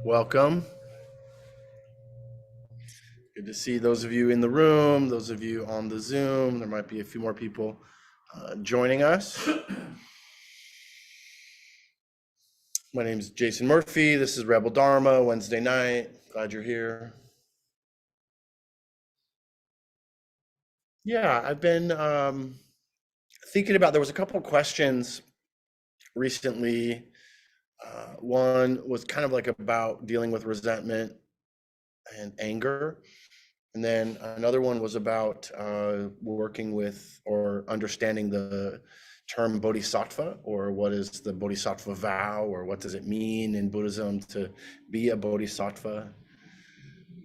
Welcome. Good to see those of you in the room, those of you on the Zoom. There might be a few more people joining us. My name is Jason Murphy. This is Rebel Dharma, Wednesday night. Glad you're here. Yeah, I've been thinking about, there was a couple of questions recently. One was kind of like about dealing with resentment and anger. And then another one was about working with or understanding the term bodhisattva, or what is the bodhisattva vow, or what does it mean in Buddhism to be a bodhisattva.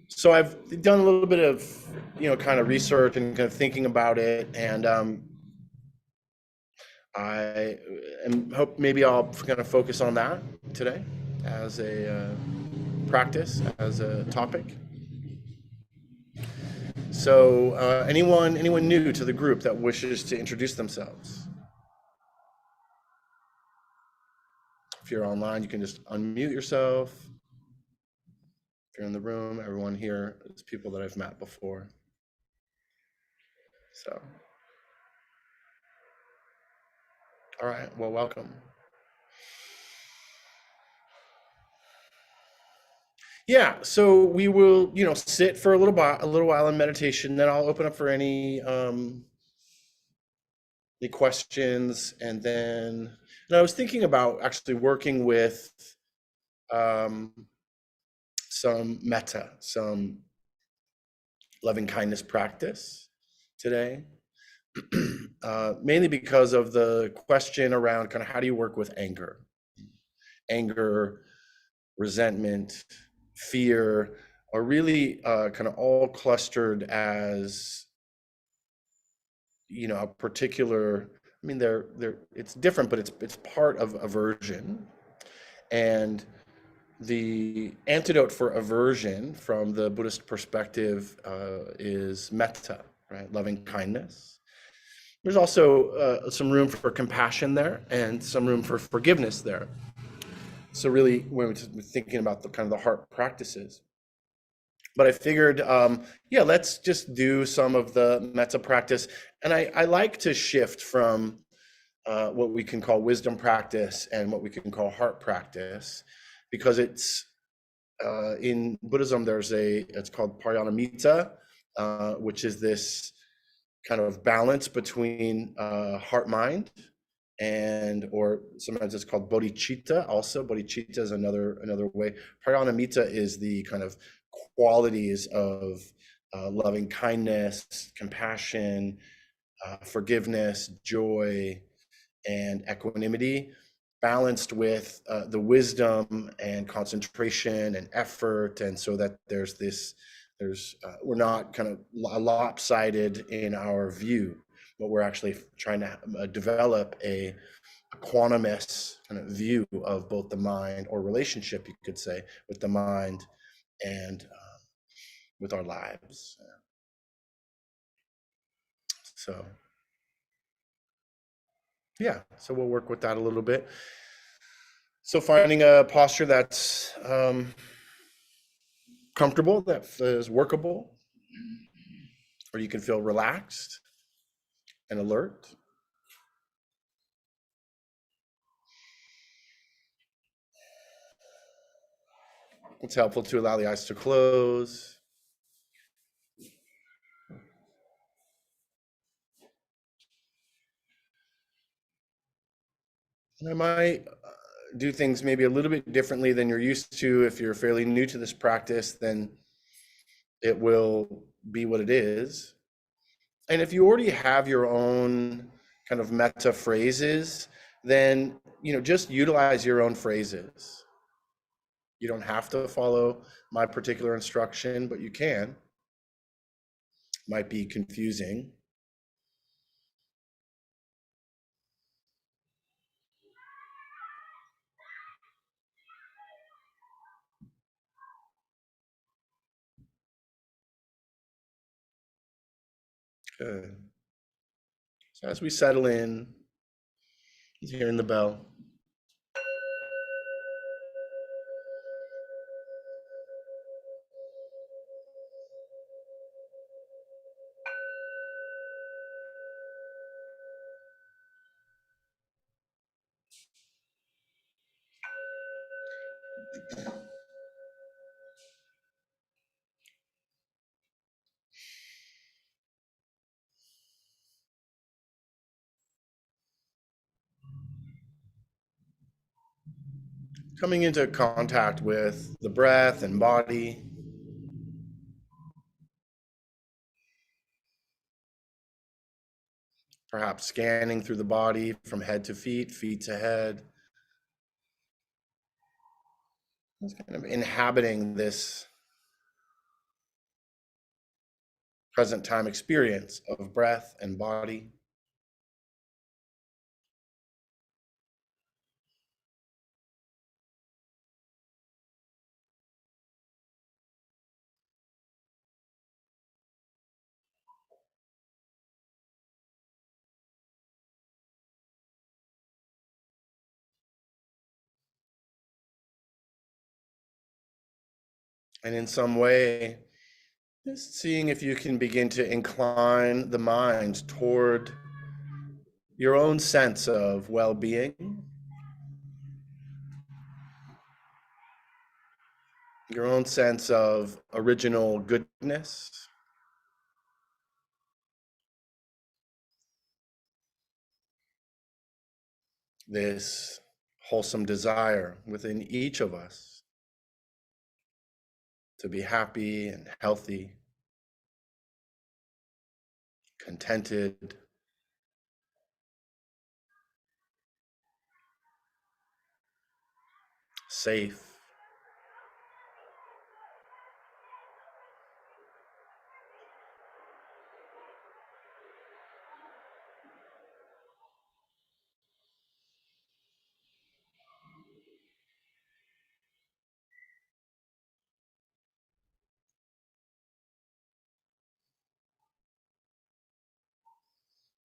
So I've done a little bit of, kind of research and kind of thinking about it, and I hope maybe I'll kind of focus on that today as a practice, as a topic. So anyone new to the group that wishes to introduce themselves? If you're online, you can just unmute yourself. If you're in the room, everyone here is people that I've met before. So, all right, well, welcome. Yeah, so we will, sit for a little while in meditation. Then I'll open up for any questions, and I was thinking about actually working with some metta, some loving kindness practice today, mainly because of the question around kind of how do you work with anger, resentment, fear, are really kind of all clustered as, a particular, I mean, it's different, but it's part of aversion. And the antidote for aversion from the Buddhist perspective is metta, right? Loving kindness. There's also some room for compassion there, and some room for forgiveness there. So really, when we're thinking about the kind of the heart practices. But I figured, let's just do some of the metta practice. And I like to shift from what we can call wisdom practice and what we can call heart practice, because it's in Buddhism, it's called Parinamita, which is this kind of balance between heart-mind, or sometimes it's called bodhicitta. Also, bodhicitta is another way. Parinamita is the kind of qualities of loving kindness, compassion, forgiveness, joy, and equanimity, balanced with the wisdom and concentration and effort, and so that we're not kind of lopsided in our view, but we're actually trying to develop a quantumous kind of view of both the mind, or relationship, you could say, with the mind and with our lives. So yeah, so we'll work with that a little bit. So finding a posture that's comfortable, that is workable, or you can feel relaxed and alert. It's helpful to allow the eyes to close. And I might do things maybe a little bit differently than you're used to. If you're fairly new to this practice, then it will be what it is. And if you already have your own kind of metta phrases, then just utilize your own phrases. You don't have to follow my particular instruction, but you can. Might be confusing. Good. So as we settle in, hearing the bell. Coming into contact with the breath and body, perhaps scanning through the body from head to feet, feet to head. Just kind of inhabiting this present time experience of breath and body. And in some way, just seeing if you can begin to incline the mind toward your own sense of well-being, your own sense of original goodness, this wholesome desire within each of us to be happy and healthy, contented, safe.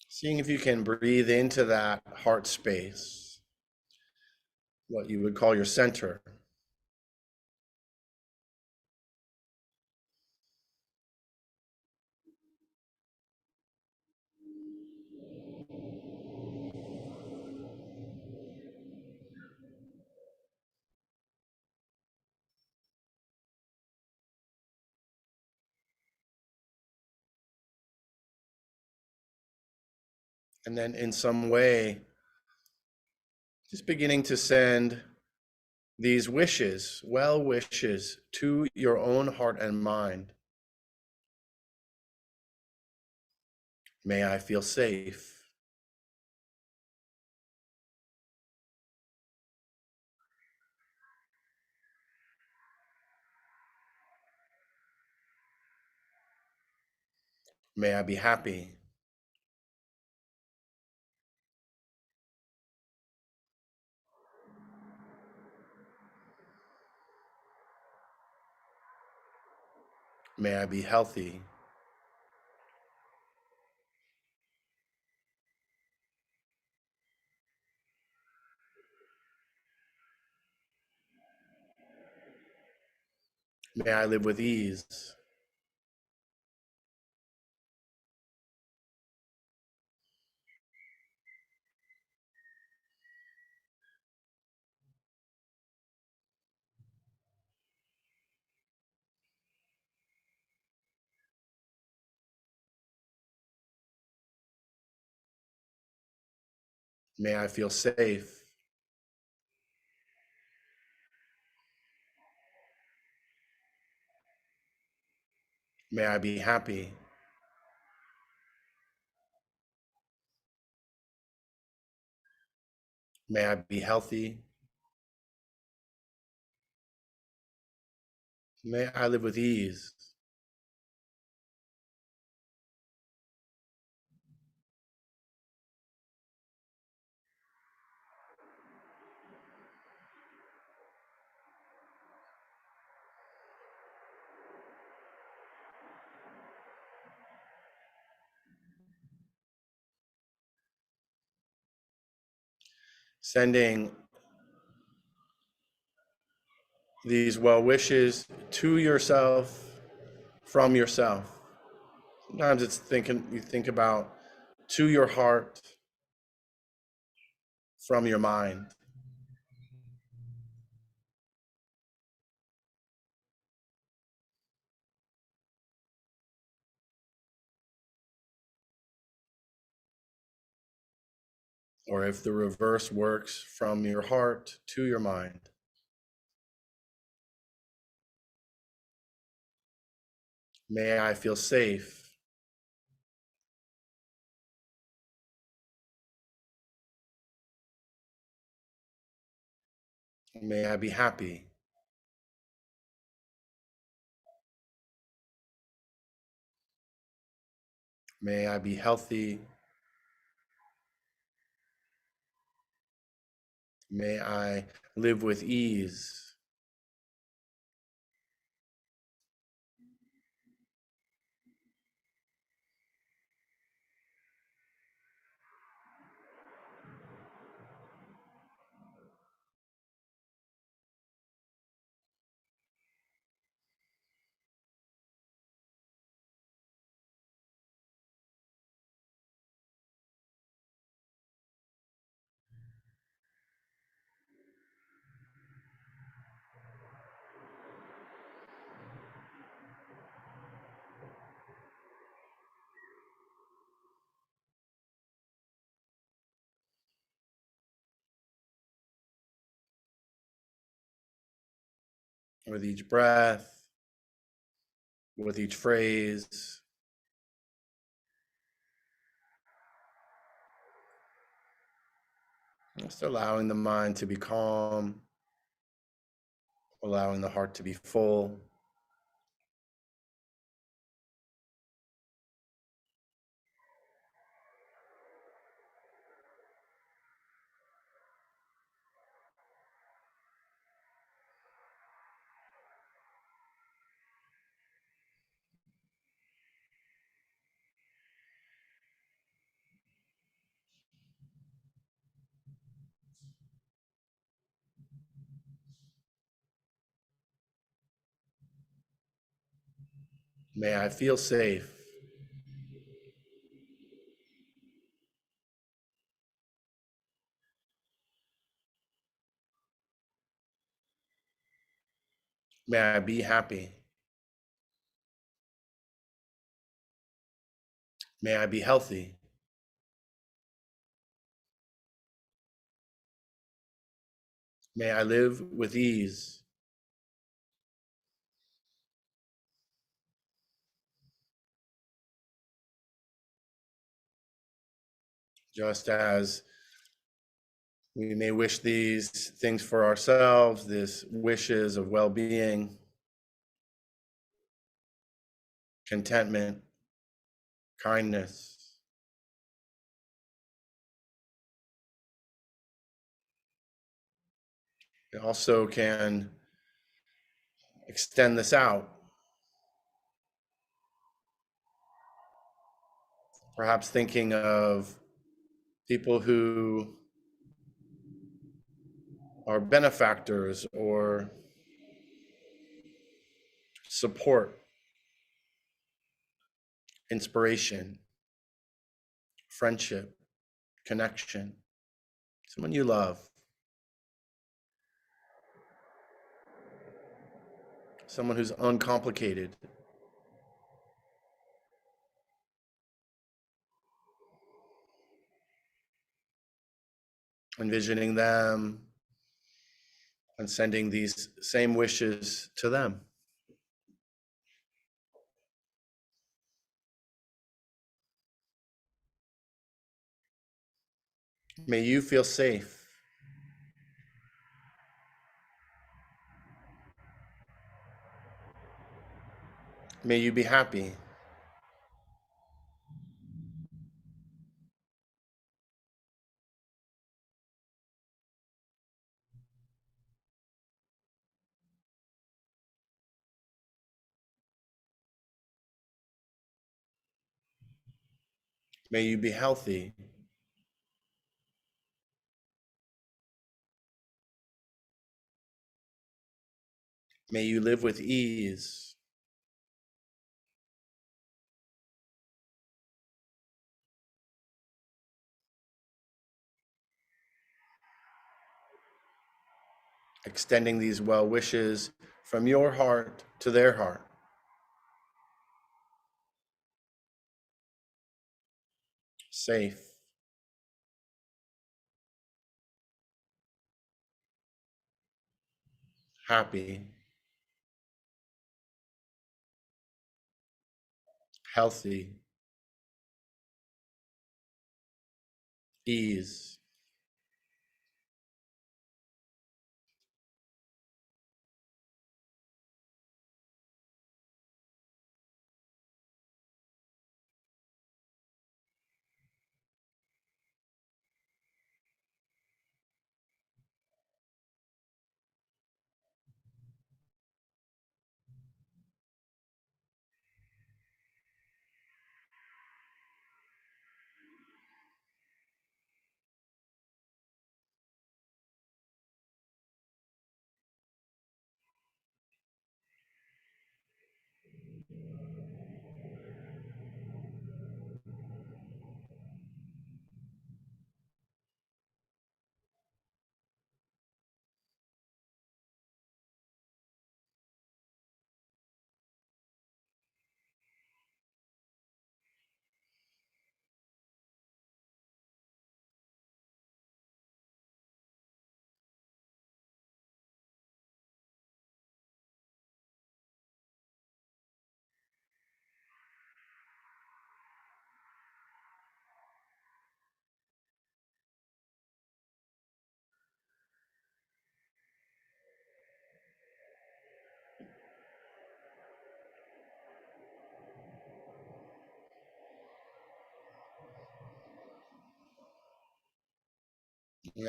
Seeing if you can breathe into that heart space, what you would call your center. And then in some way, just beginning to send these wishes, well wishes, to your own heart and mind. May I feel safe. May I be happy. May I be healthy. May I live with ease. May I feel safe. May I be happy. May I be healthy. May I live with ease. Sending these well wishes to yourself from yourself. Sometimes it's thinking, you think about to your heart from your mind. or if the reverse works, from your heart to your mind. May I feel safe. May I be happy. May I be healthy. May I live with ease. With each breath, with each phrase, just allowing the mind to be calm, allowing the heart to be full. May I feel safe. May I be happy. May I be healthy. May I live with ease. Just as we may wish these things for ourselves, these wishes of well-being, contentment, kindness. We also can extend this out, perhaps thinking of people who are benefactors or support, inspiration, friendship, connection, someone you love, someone who's uncomplicated. Envisioning them and sending these same wishes to them. May you feel safe. May you be happy. May you be healthy. May you live with ease. Extending these well wishes from your heart to their heart. Safe, happy, healthy, ease.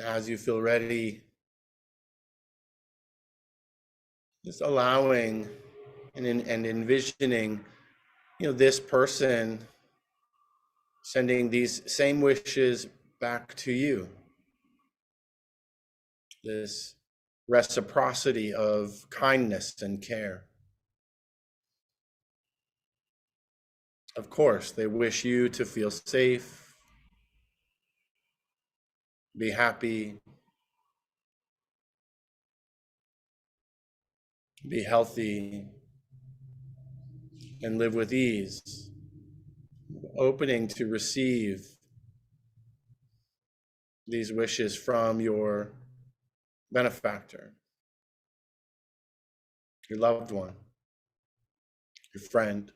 As you feel ready, just allowing and envisioning, this person sending these same wishes back to you. This reciprocity of kindness and care. Of course, they wish you to feel safe, be happy, be healthy, and live with ease, opening to receive these wishes from your benefactor, your loved one, your friend.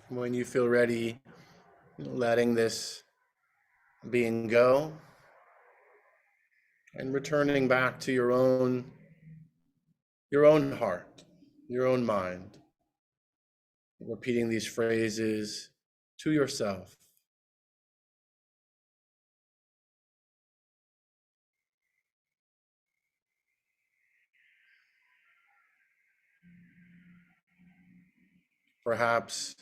When you feel ready, letting this being go and returning back to your own heart, your own mind, repeating these phrases to yourself. Perhaps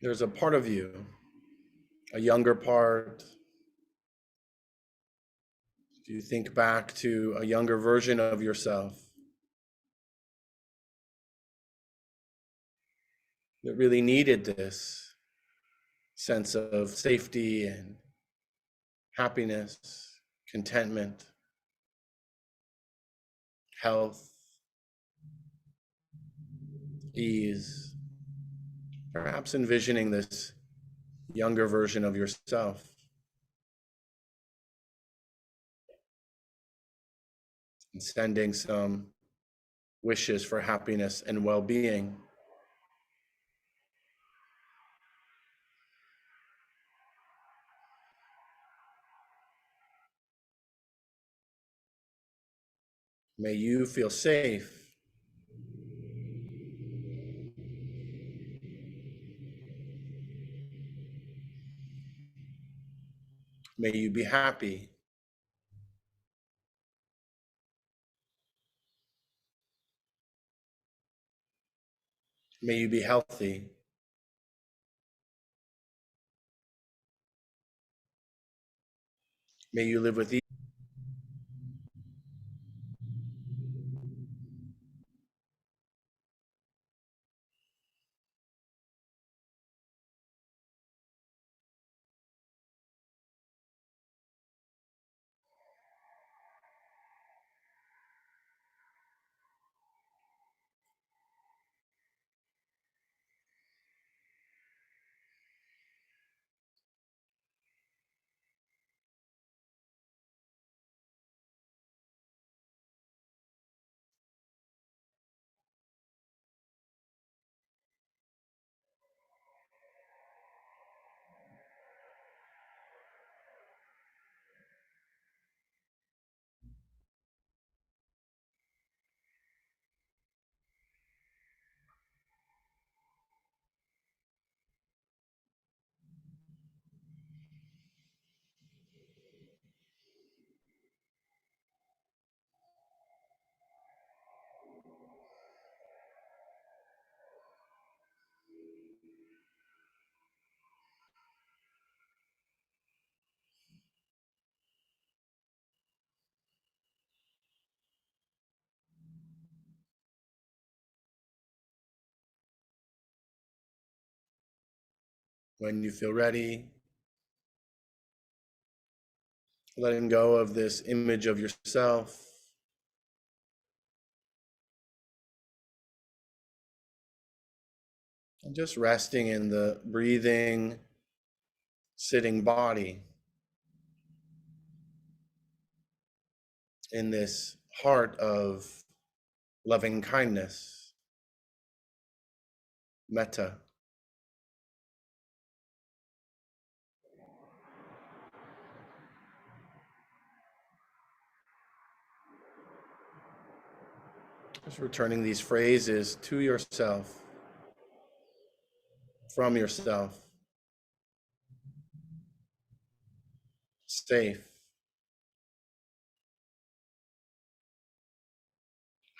there's a part of you, a younger part. If you think back to a younger version of yourself that really needed this sense of safety and happiness, contentment, health, ease, perhaps envisioning this younger version of yourself and sending some wishes for happiness and well-being. May you feel safe. May you be happy. May you be healthy. May you live with ease. When you feel ready, letting go of this image of yourself, and just resting in the breathing, sitting body, in this heart of loving kindness, metta. Just returning these phrases to yourself, from yourself, safe,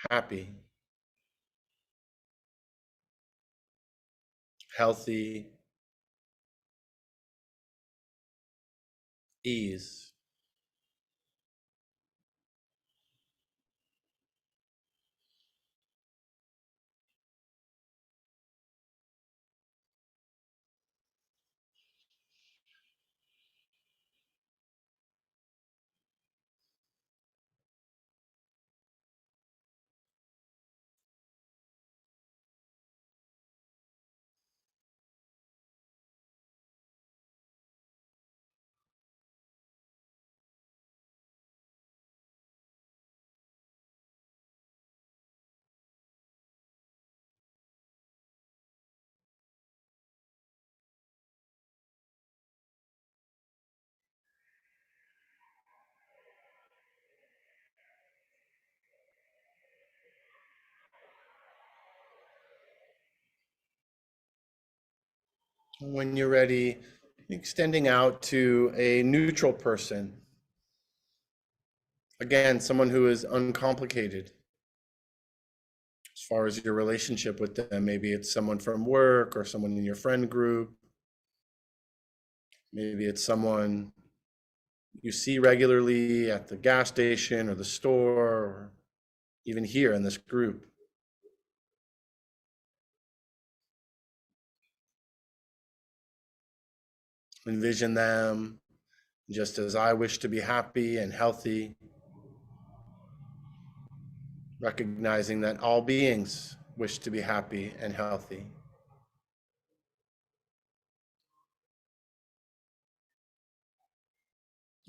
happy, healthy, ease. When you're ready, extending out to a neutral person. Again, someone who is uncomplicated as far as your relationship with them. Maybe it's someone from work or someone in your friend group. Maybe it's someone you see regularly at the gas station or the store, or even here in this group. Envision them just as I wish to be happy and healthy, recognizing that all beings wish to be happy and healthy.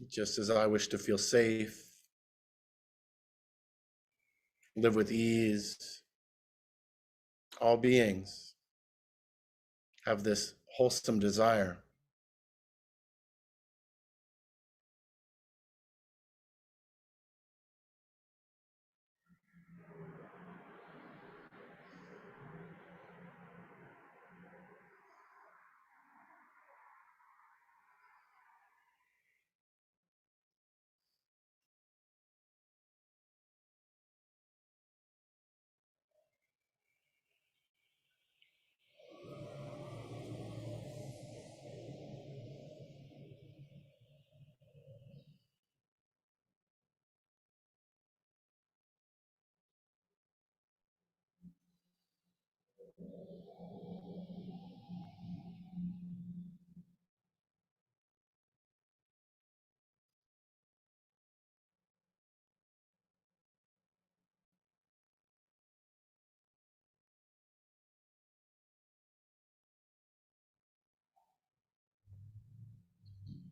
Just as I wish to feel safe, live with ease, all beings have this wholesome desire.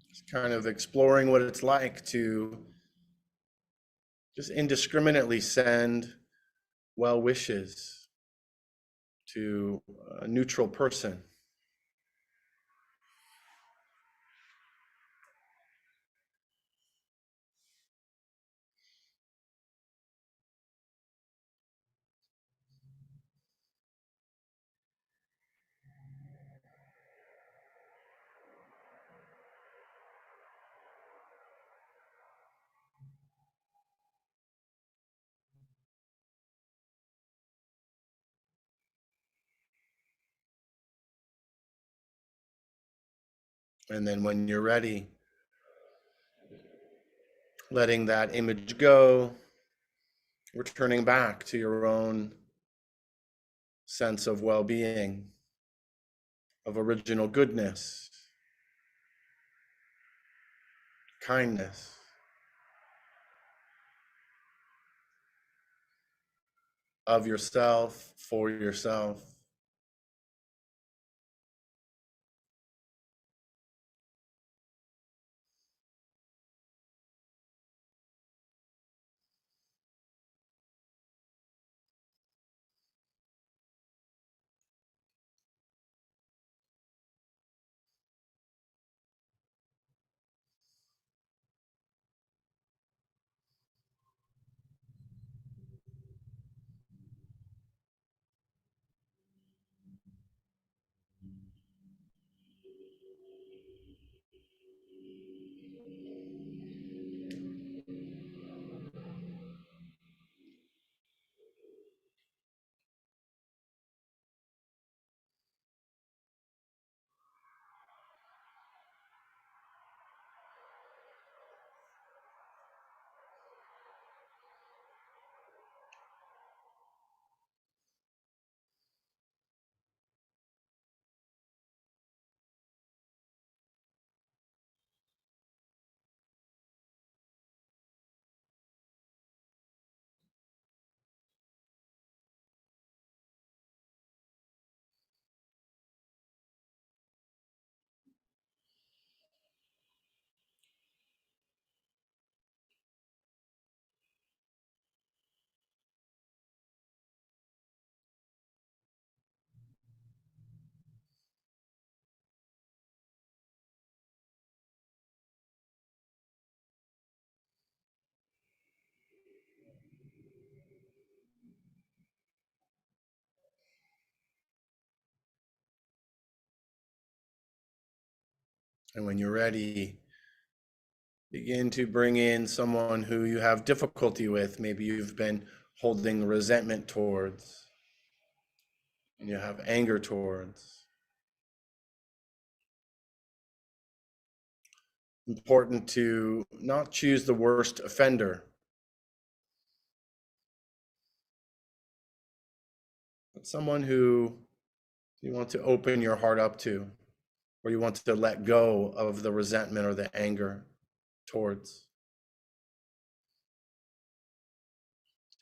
It's kind of exploring what it's like to just indiscriminately send well wishes to a neutral person. And then when you're ready, letting that image go, returning back to your own sense of well being, of original goodness, kindness, of yourself, for yourself. And when you're ready, begin to bring in someone who you have difficulty with. Maybe you've been holding resentment towards, and you have anger towards. Important to not choose the worst offender, but someone who you want to open your heart up to, or you want to let go of the resentment or the anger towards.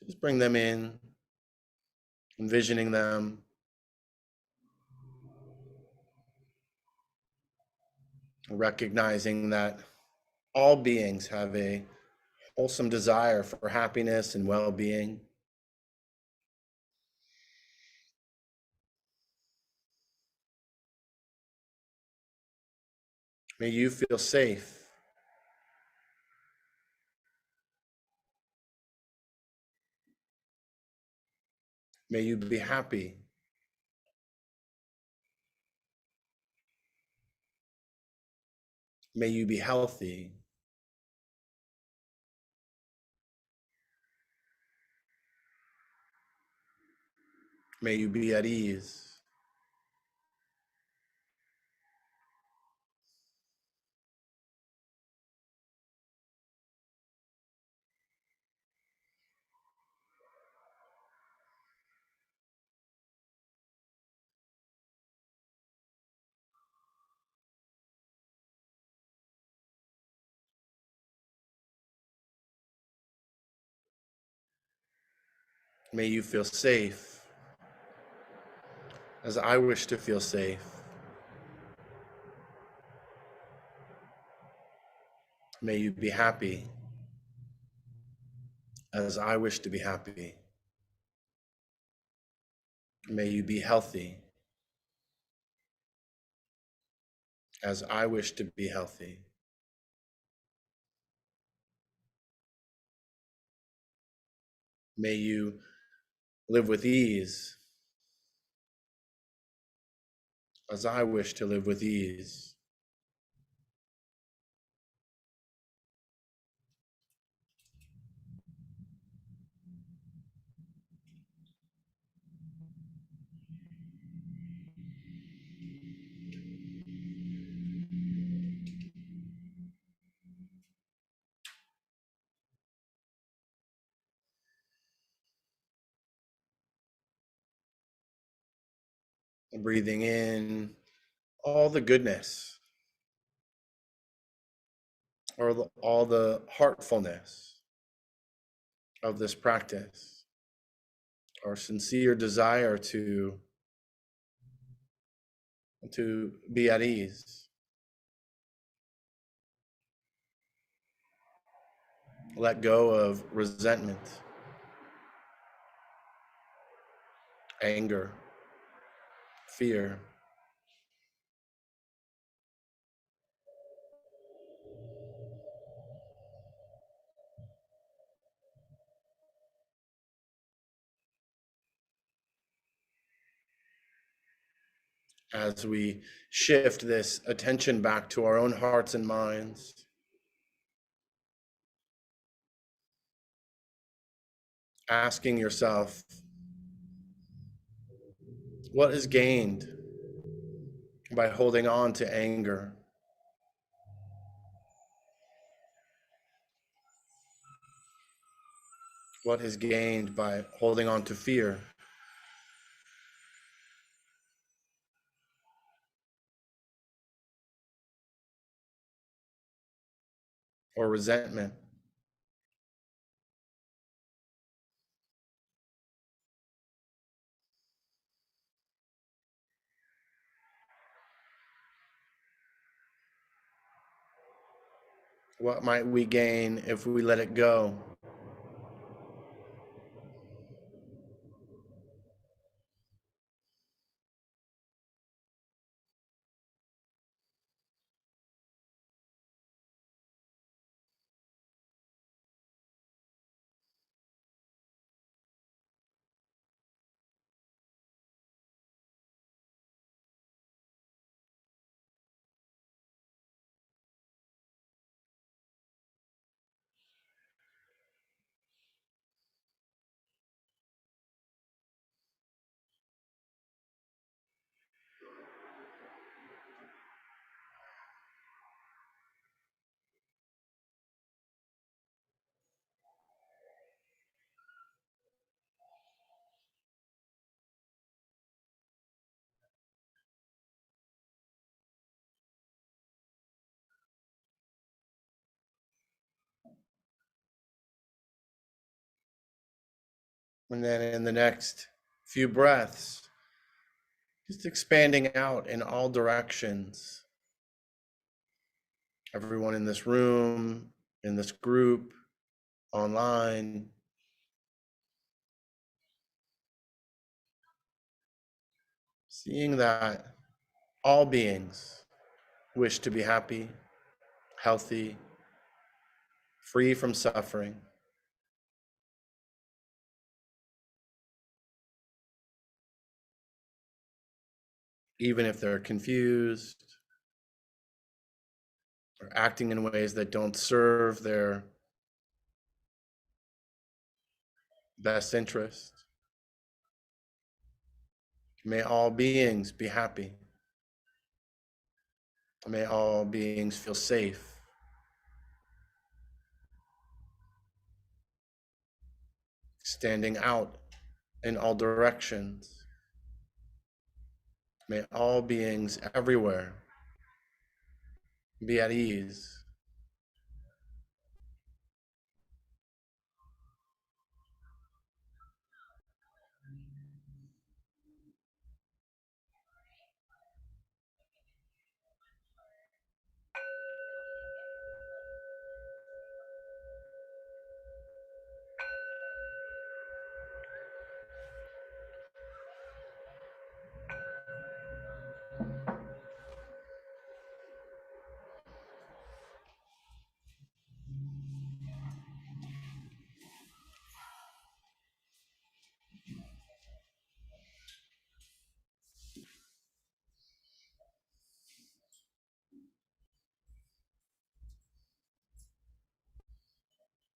Just bring them in, envisioning them, recognizing that all beings have a wholesome desire for happiness and well-being. May you feel safe. May you be happy. May you be healthy. May you be at ease. May you feel safe as I wish to feel safe. May you be happy as I wish to be happy. May you be healthy as I wish to be healthy. May you live with ease as I wish to live with ease. Breathing in all the goodness, or all the heartfulness of this practice, our sincere desire to be at ease. Let go of resentment, anger, fear. As we shift this attention back to our own hearts and minds, asking yourself, what is gained by holding on to anger? What is gained by holding on to fear? Or resentment? What might we gain if we let it go? And then in the next few breaths, just expanding out in all directions. Everyone in this room, in this group, online, seeing that all beings wish to be happy, healthy, free from suffering. Even if they're confused or acting in ways that don't serve their best interest. May all beings be happy. May all beings feel safe. Standing out in all directions. May all beings everywhere be at ease.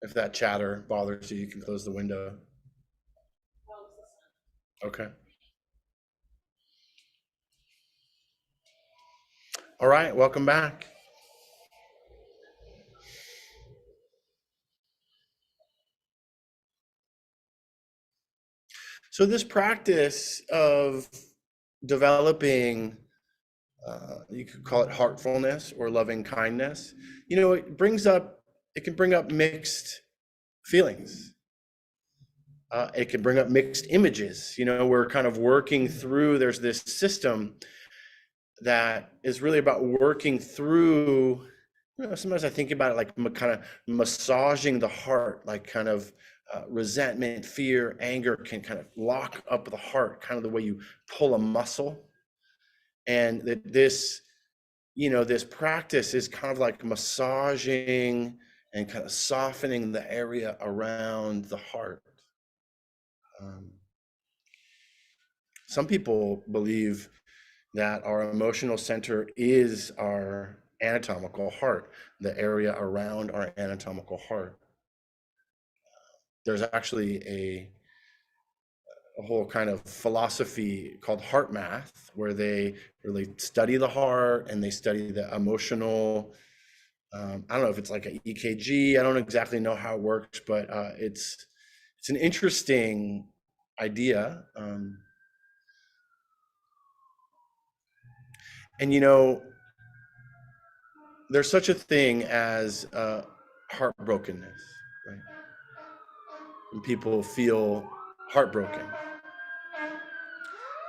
If that chatter bothers you, you can close the window. Okay. All right, welcome back. So this practice of developing, you could call it heartfulness or loving kindness, it can bring up mixed feelings. It can bring up mixed images. We're kind of working through, there's this system that is really about working through, sometimes I think about it like kind of massaging the heart, like kind of resentment, fear, anger can kind of lock up the heart, kind of the way you pull a muscle. And this practice is kind of like massaging and kind of softening the area around the heart. Some people believe that our emotional center is our anatomical heart, the area around our anatomical heart. There's actually a whole kind of philosophy called HeartMath, where they really study the heart and they study the emotional. I don't know if it's like an EKG. I don't exactly know how it works, but it's an interesting idea. And there's such a thing as heartbrokenness, right? And people feel heartbroken,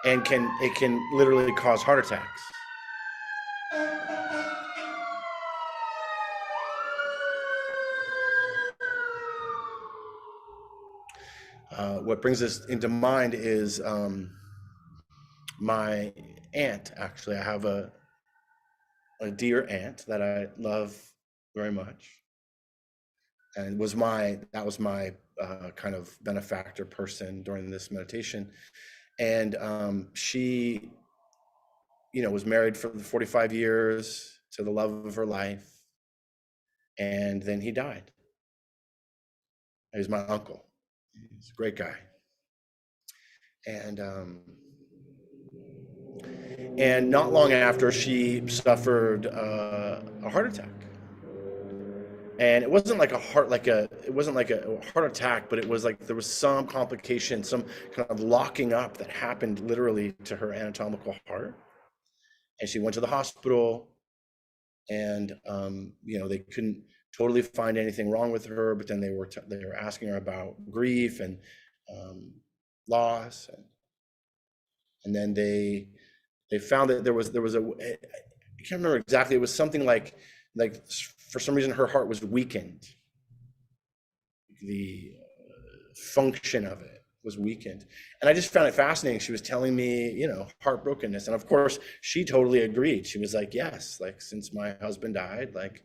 and it can literally cause heart attacks. What brings this into mind is my aunt. Actually, I have a dear aunt that I love very much, and that was my kind of benefactor person during this meditation. And she, was married for 45 years to the love of her life, and then he died. He was my uncle. He's a great guy, and not long after, she suffered a heart attack. And it wasn't like it wasn't like a heart attack, but it was like there was some complication, some kind of locking up that happened literally to her anatomical heart. And she went to the hospital, and they couldn't totally find anything wrong with her, but then they were asking her about grief and loss, and then they found that there was I can't remember exactly. It was something like for some reason her heart was weakened. The function of it was weakened. And I just found it fascinating. She was telling me, heartbrokenness. And of course, she totally agreed. She was like, yes, like since my husband died, like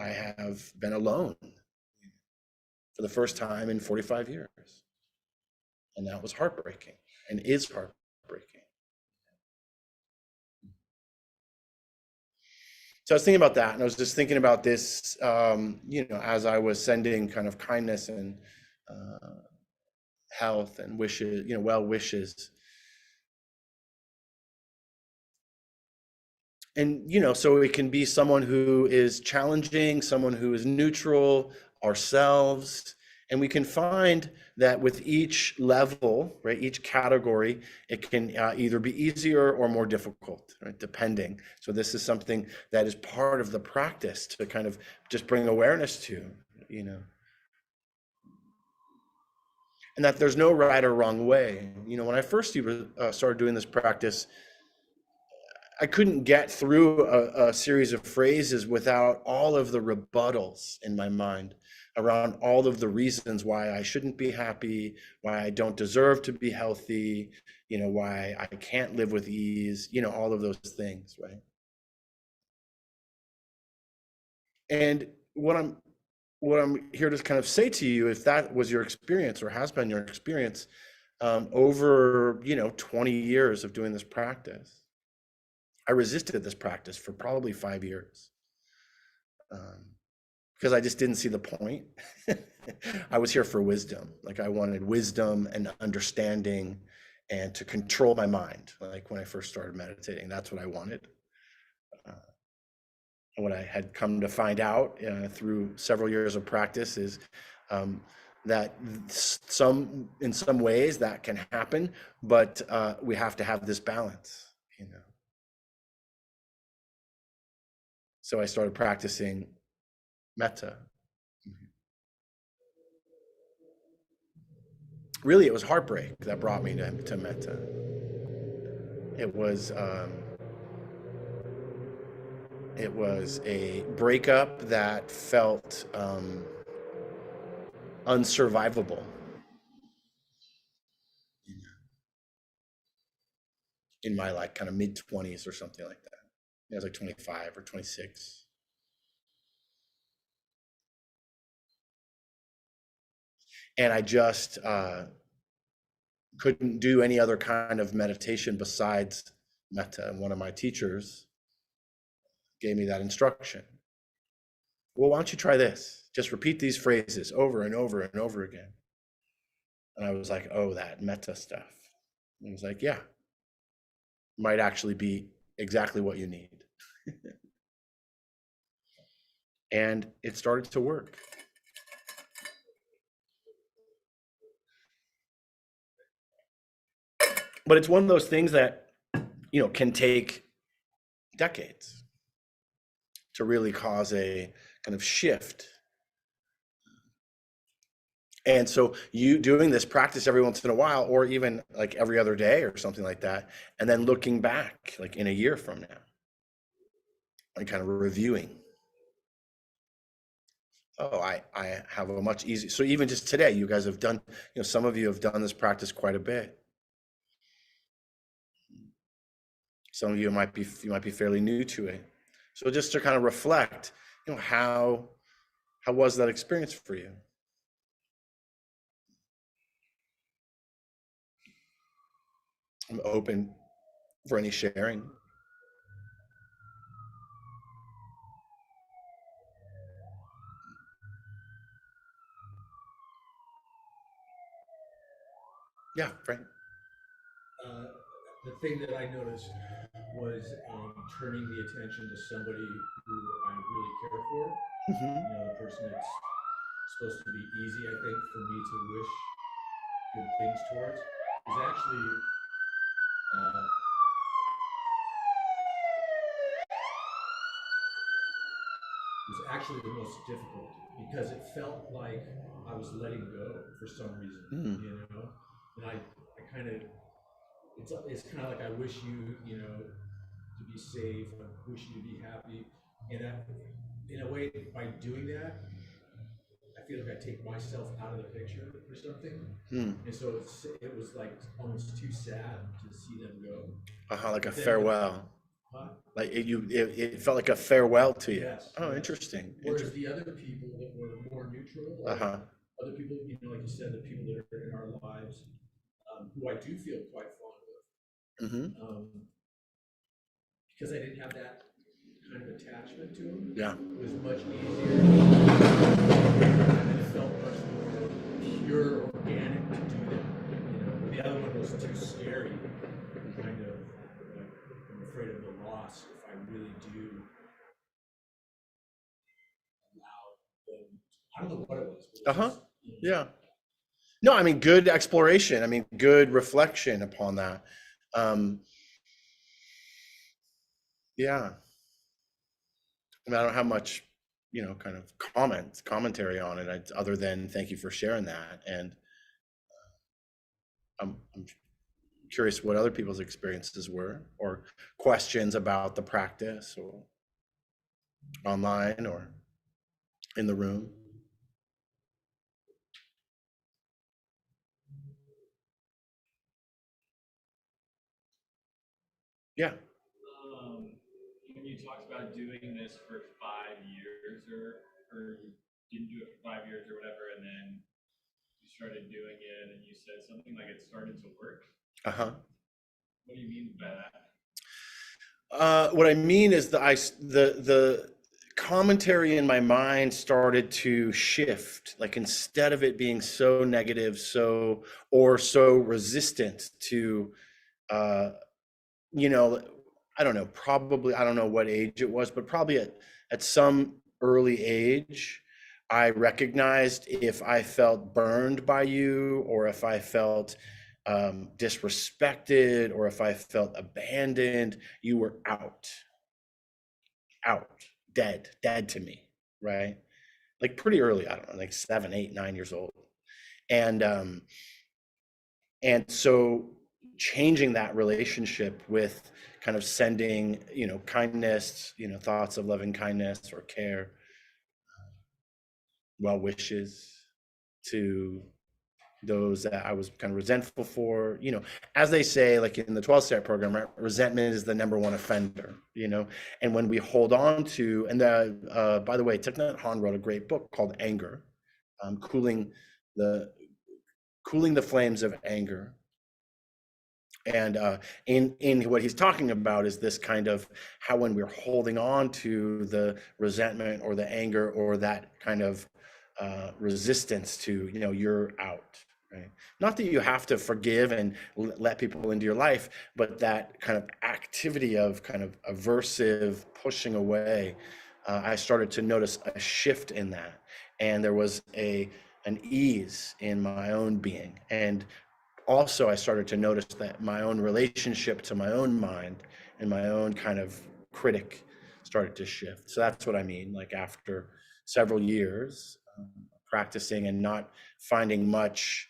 I have been alone for the first time in 45 years. And that was heartbreaking and is heartbreaking. So I was thinking about that, and I was just thinking about this, as I was sending kind of kindness and health and wishes, well wishes. And, so it can be someone who is challenging, someone who is neutral, ourselves. And we can find that with each level, right, each category, it can either be easier or more difficult, right, depending. So this is something that is part of the practice to kind of just bring awareness to, and that there's no right or wrong way. When I first started doing this practice, I couldn't get through a series of phrases without all of the rebuttals in my mind around all of the reasons why I shouldn't be happy, why I don't deserve to be healthy, why I can't live with ease, all of those things, right? And what I'm here to kind of say to you, if that was your experience or has been your experience over 20 years of doing this practice, I resisted this practice for probably 5 years. because I just didn't see the point. I was here for wisdom. Like I wanted wisdom and understanding and to control my mind. Like when I first started meditating, that's what I wanted. Uh, and what I had come to find out through several years of practice is um, that in some ways that can happen, but we have to have this balance, you know. So I started practicing metta. Really, it was heartbreak that brought me to metta. It was it was a breakup that felt unsurvivable in my like kind of mid 20s or something like that. I was like 25 or 26. And I just couldn't do any other kind of meditation besides metta. And one of my teachers gave me that instruction. Well, why don't you try this? Just repeat these phrases over and over and over again. And I was like, oh, that metta stuff. And I was like, yeah, might actually be exactly what you need. And it started to work. But it's one of those things that, you know, can take decades to really cause a kind of shift. And so you doing this practice every once in a while, or even like every other day or something like that, and then looking back like in a year from now and kind of reviewing. Oh, I have a much easier. So even just today, you guys have done, you know, some of you have done this practice quite a bit. Some of you might be fairly new to it. So just to kind of reflect, you know, how was that experience for you? I'm open for any sharing. Yeah, Frank. uh, the thing that I noticed was turning the attention to somebody who I really care for. Mm-hmm. You know, the person that's supposed to be easy, I think, for me to wish good things towards is actually the most difficult because it felt like I was letting go for some reason, Mm. you know, and I kind of it's kind of like I wish you, you know, to be safe. I wish you to be happy. And in a way, by doing that, I feel like I take myself out of the picture or something. Mm. And so it was like almost too sad to see them go. Like a But then farewell. huh? Like it felt like a farewell to you. Yes, Oh, yes. interesting. Whereas the other people that were more neutral, like Uh-huh. other people, you know, like you said, the people that are in our lives, who I do feel quite fond Mm-hmm. of, because I didn't have that kind of attachment to them. Yeah. It was much easier, and it felt much more pure, organic to do that. You know, the other one was too scary. Kind of, like, I'm afraid of the loss if I really do allow them. I don't know what it was, but it was Uh-huh. just, you know, Yeah. No, I mean, good exploration. I mean, good reflection upon that. Um, yeah. I mean, I don't have much, you know, kind of commentary on it other than thank you for sharing that. And I'm curious what other people's experiences were or questions about the practice or online or in the room. Yeah. Um, when you talked about doing this for 5 years, or you didn't do it for 5 years or whatever, and then you started doing it, and you said something like it started to work. Uh-huh. What do you mean by that? What I mean is the commentary in my mind started to shift. Like instead of it being so negative, so resistant to, uh, you know, I don't know, probably, I don't know what age it was, but probably at some early age, I recognized if I felt burned by you, or if I felt disrespected, or if I felt abandoned, you were out, dead to me, right? Like pretty early, I don't know, like 7, 8, 9 years old. And so changing that relationship with kind of sending, kindness, thoughts of loving kindness or care, well wishes to those that I was kind of resentful for, as they say, like in the 12-step program, right, resentment is the number one offender, and when we hold on to, and by the way, Thich Nhat Hanh wrote a great book called Anger, cooling the flames of anger. And in what he's talking about is this kind of how when we're holding on to the resentment or the anger or that kind of resistance to, you're out, right? Not that you have to forgive and let people into your life, but that kind of activity of kind of aversive pushing away. I started to notice a shift in that, and there was an ease in my own being. And also I started to notice that my own relationship to my own mind and my own kind of critic started to shift. So that's what I mean, like after several years practicing and not finding much,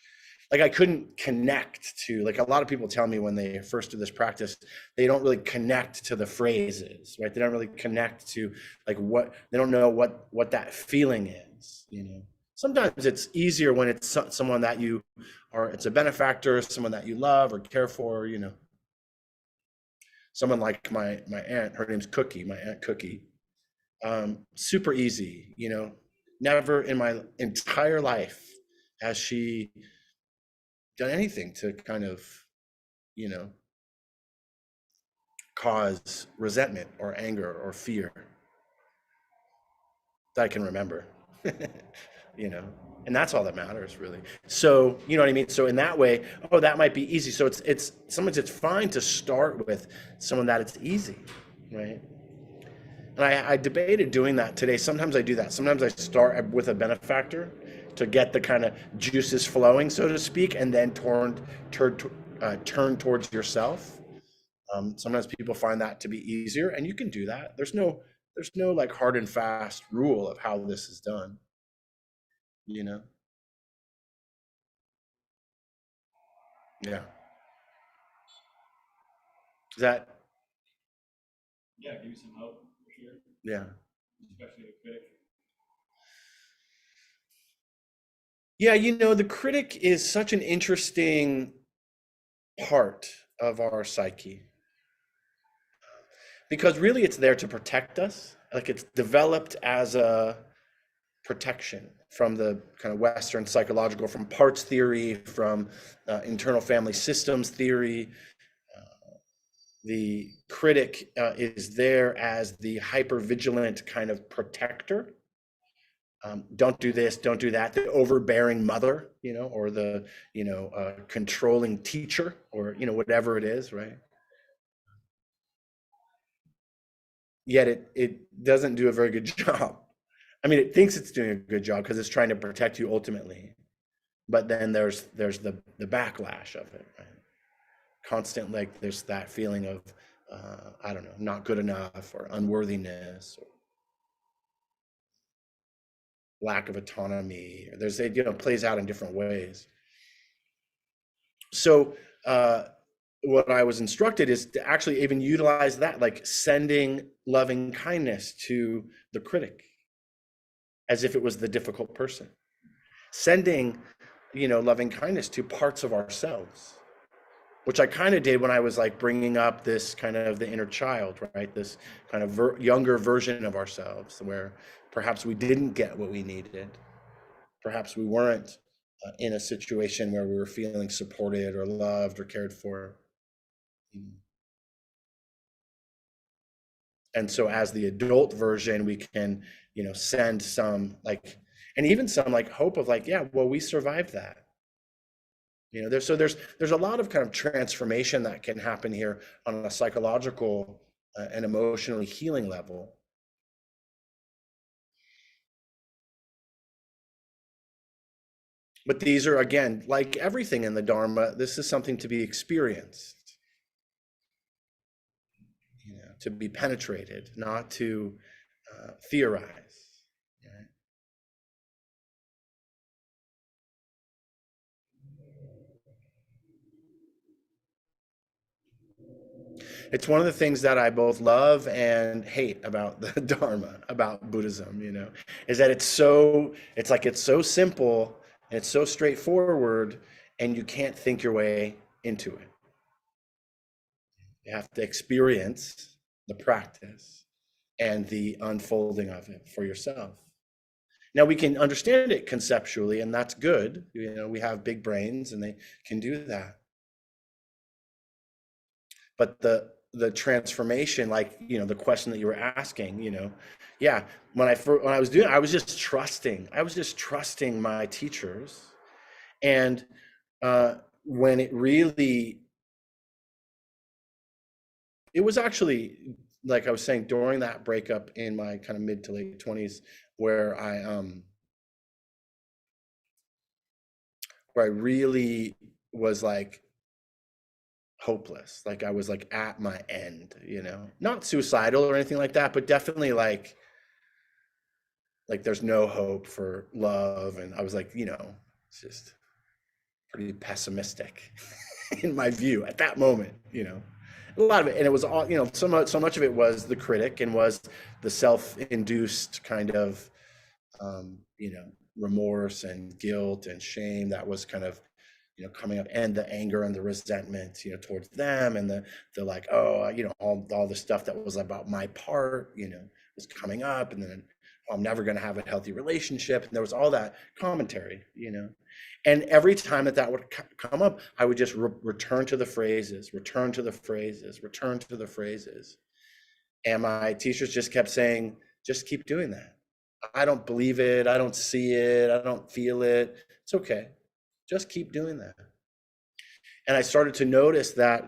like I couldn't connect to, like a lot of people tell me when they first do this practice, they don't really connect to the phrases, right? They don't really connect to like they don't know what that feeling is, Sometimes it's easier when it's someone that it's a benefactor, someone that you love or care for, Someone like my aunt, her name's Cookie, my Aunt Cookie. Super easy, Never in my entire life has she done anything to kind of, you know, cause resentment or anger or fear that I can remember. you know and that's all that matters, really. So you know what I mean. So in that way, oh, that might be easy. So it's sometimes it's fine to start with someone that it's easy, right? And I debated doing that today. Sometimes I do that. Sometimes I start with a benefactor to get the kind of juices flowing, so to speak, and then turn towards yourself. Sometimes people find that to be easier, and you can do that. There's no like hard and fast rule of how this is done. You know? Yeah. Is that? Yeah, give you some hope for sure, Yeah. especially the critic. Yeah, the critic is such an interesting part of our psyche because really it's there to protect us. Like it's developed as a protection from the kind of Western psychological, from parts theory, from internal family systems theory. The critic is there as the hypervigilant kind of protector. Don't do this, don't do that. The overbearing mother, or the, controlling teacher, or, whatever it is, right? Yet it doesn't do a very good job. I mean, it thinks it's doing a good job because it's trying to protect you ultimately. But then there's the backlash of it, right? Constant, like there's that feeling of, I don't know, not good enough or unworthiness or lack of autonomy. Or there's, plays out in different ways. So what I was instructed is to actually even utilize that, like sending loving kindness to the critic as if it was the difficult person. Sending, loving kindness to parts of ourselves, which I kind of did when I was like bringing up this kind of the inner child, right? This kind of younger version of ourselves where perhaps we didn't get what we needed. Perhaps we weren't in a situation where we were feeling supported or loved or cared for. And so as the adult version, we can, send some like, and even some like hope of like, yeah, well, we survived that. There's a lot of kind of transformation that can happen here on a psychological and emotionally healing level. But these are, again, like everything in the Dharma, this is something to be experienced, to be penetrated, not to theorize. Right? It's one of the things that I both love and hate about the Dharma, about Buddhism, is that it's so simple and it's so straightforward, and you can't think your way into it. You have to experience the practice and the unfolding of it for yourself. Now, we can understand it conceptually, and that's good. We have big brains and they can do that. But the transformation, like, the question that you were asking, yeah, when I was doing it, I was just trusting my teachers. And when it was actually, like I was saying, during that breakup in my kind of mid to late 20s, where I really was like hopeless. Like I was like at my end, not suicidal or anything like that, but definitely like there's no hope for love. And I was like, it's just pretty pessimistic in my view at that moment, a lot of it. And it was all, so much of it was the critic and was the self-induced kind of, remorse and guilt and shame that was kind of, coming up, and the anger and the resentment, towards them, and the like, oh, all the stuff that was about my part, was coming up, and then, oh, I'm never going to have a healthy relationship, and there was all that commentary, and every time that would come up, I would just return to the phrases, and my teachers just kept saying, just keep doing that. I don't believe it, I don't see it, I don't feel it, it's okay. Just keep doing that. And I started to notice that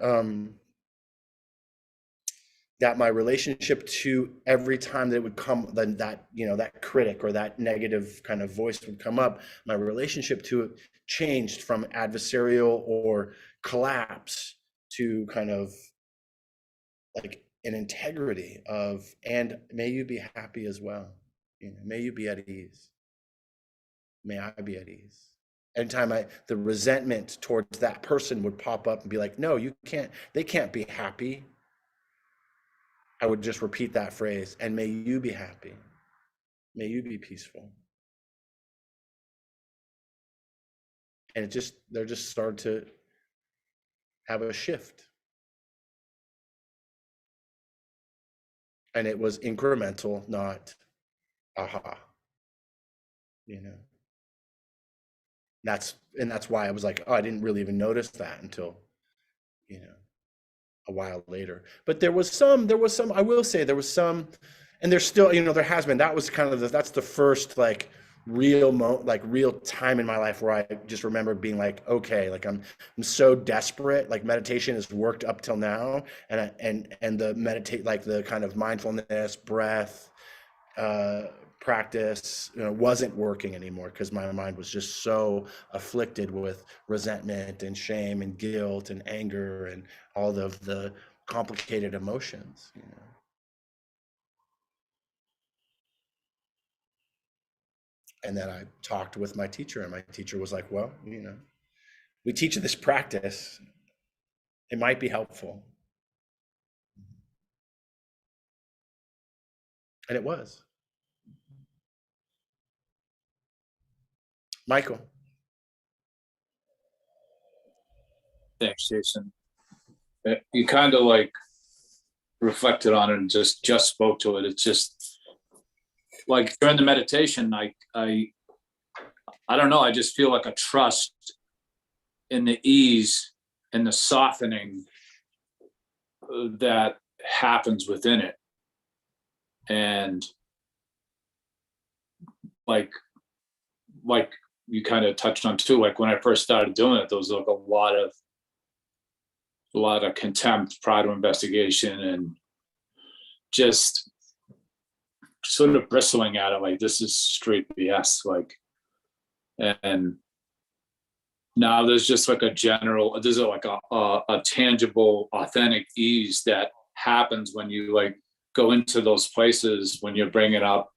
that my relationship to every time that it would come, that critic or that negative kind of voice would come up, my relationship to it changed from adversarial or collapse to kind of like an integrity of, and may you be happy as well. May you be at ease. May I be at ease. Anytime the resentment towards that person would pop up and be like, no, they can't be happy, I would just repeat that phrase, and may you be happy. May you be peaceful. And there just started to have a shift. And it was incremental, not aha. That's why I was like, oh, I didn't really even notice that until, a while later. But there was some, I will say there was some, and there's still, there has been, that was kind of that's the first like real time in my life where I just remember being like, okay, like I'm so desperate, like meditation has worked up till now. And the meditate, like the kind of mindfulness, breath, practice, wasn't working anymore because my mind was just so afflicted with resentment and shame and guilt and anger and all of the complicated emotions. And then I talked with my teacher, and my teacher was like, well, we teach you this practice. It might be helpful. And it was. Michael. Thanks, Jason. You kind of like reflected on it and just spoke to it. It's just like during the meditation, I don't know, I just feel like a trust in the ease and the softening that happens within it. And like you kind of touched on too, like when I first started doing it, there was like a lot of contempt prior to investigation, and just sort of bristling at it like this is straight BS. Like, and now there's just like there's like a tangible, authentic ease that happens when you like go into those places, when you're bringing up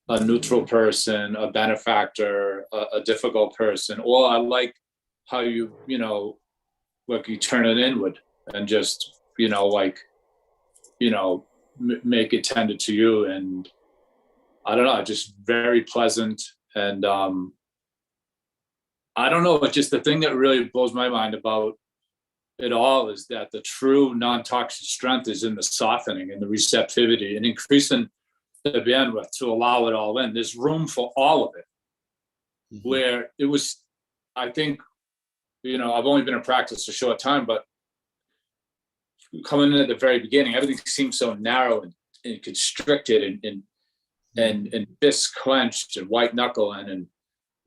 a neutral person, a benefactor, a difficult person. Or I like how you like you turn it inward and just, make it tended to you. And I don't know, just very pleasant. And I don't know, but just the thing that really blows my mind about it all is that the true non-toxic strength is in the softening and the receptivity and increasing the bandwidth to allow it all in. There's room for all of it. Mm-hmm. Where it was, I think, I've only been in practice a short time, but coming in at the very beginning, everything seemed so narrow and constricted and fists clenched and white knuckling. And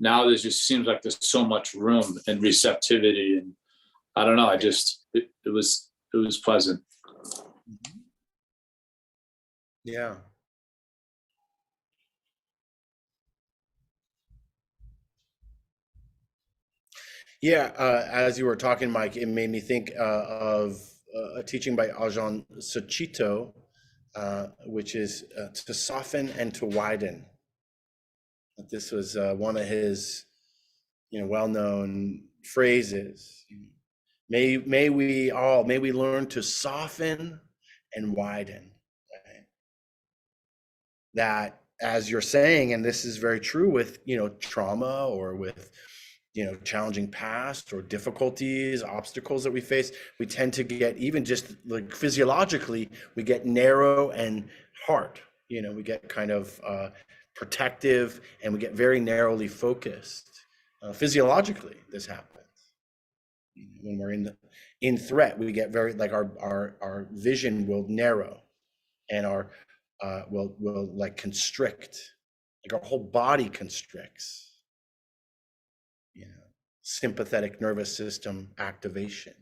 now there just seems like there's so much room and receptivity. And I don't know, it was pleasant. Yeah. Yeah, as you were talking, Mike, it made me think of a teaching by Ajahn Sucitto, which is to soften and to widen. This was one of his, well-known phrases. May we learn to soften and widen. Right? That, as you're saying, and this is very true with trauma or with challenging past or difficulties, obstacles that we face, we tend to get, even just like physiologically, we get narrow and hard. We get kind of protective, and we get very narrowly focused. Physiologically, this happens. When we're in threat, we get very, like, our vision will narrow, and our will like constrict, like our whole body constricts. Sympathetic nervous system activation.